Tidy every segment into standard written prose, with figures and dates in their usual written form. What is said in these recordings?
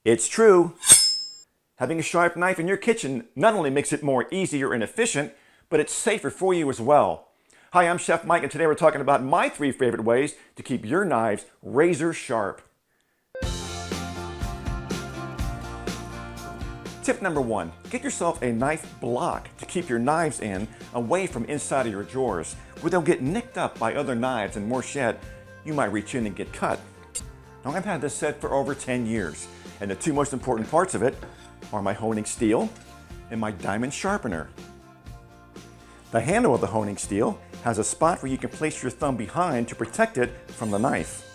It's true. Having a sharp knife in your kitchen not only makes it more easier and efficient, but it's safer for you as well. Hi, I'm Chef Mike, and today we're talking about my 3 favorite ways to keep your knives razor sharp. Tip number 1, get yourself a knife block to keep your knives in away from inside of your drawers, where they'll get nicked up by other knives and more shed, you might reach in and get cut. Now, I've had this set for over 10 years, and the 2 most important parts of it are my honing steel and my diamond sharpener. The handle of the honing steel has a spot where you can place your thumb behind to protect it from the knife.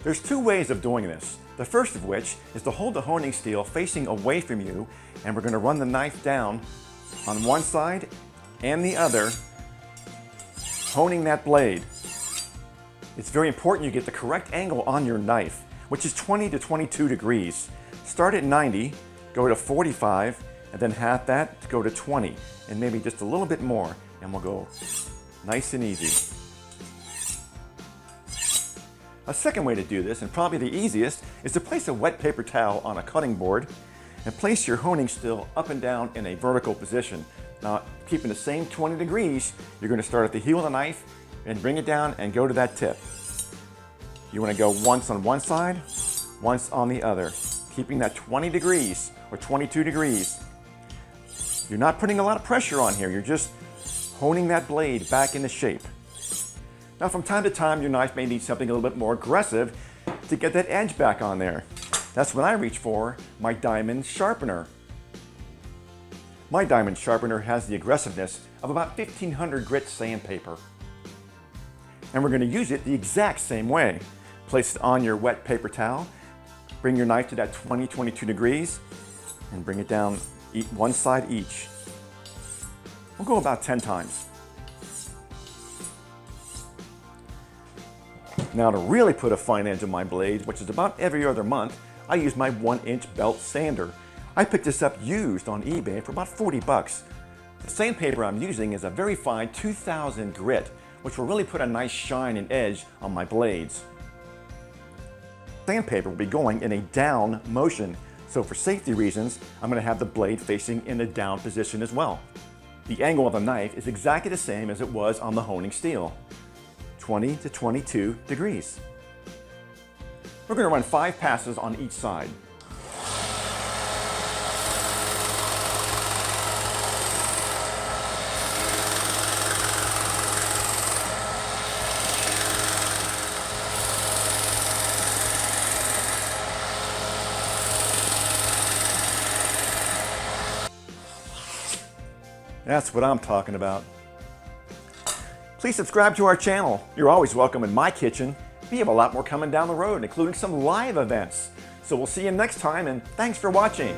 There's 2 ways of doing this. The first of which is to hold the honing steel facing away from you, and we're going to run the knife down on one side and the other, honing that blade. It's very important you get the correct angle on your knife, which is 20 to 22 degrees. Start at 90, go to 45, and then half that to go to 20, and maybe just a little bit more, and we'll go nice and easy. A second way to do this, and probably the easiest, is to place a wet paper towel on a cutting board and place your honing steel up and down in a vertical position. Now, keeping the same 20 degrees, you're going to start at the heel of the knife and bring it down and go to that tip. You want to go once on one side, once on the other, keeping that 20 degrees or 22 degrees. You're not putting a lot of pressure on here, you're just honing that blade back into shape. Now, from time to time, your knife may need something a little bit more aggressive to get that edge back on there. That's when I reach for my diamond sharpener. My diamond sharpener has the aggressiveness of about 1500 grit sandpaper. And we're going to use it the exact same way. Place it on your wet paper towel, bring your knife to that 20-22 degrees, and bring it down one side each. We'll go about 10 times. Now, to really put a fine edge on my blade, which is about every other month, I use my 1-inch belt sander. I picked this up used on eBay for about 40 bucks. The sandpaper I'm using is a very fine 2000 grit, which will really put a nice shine and edge on my blades. Sandpaper will be going in a down motion, so for safety reasons, I'm going to have the blade facing in a down position as well. The angle of the knife is exactly the same as it was on the honing steel. 20 to 22 degrees. We're going to run 5 passes on each side. That's what I'm talking about. Please subscribe to our channel. You're always welcome in my kitchen. We have a lot more coming down the road, including some live events. So we'll see you next time, and thanks for watching.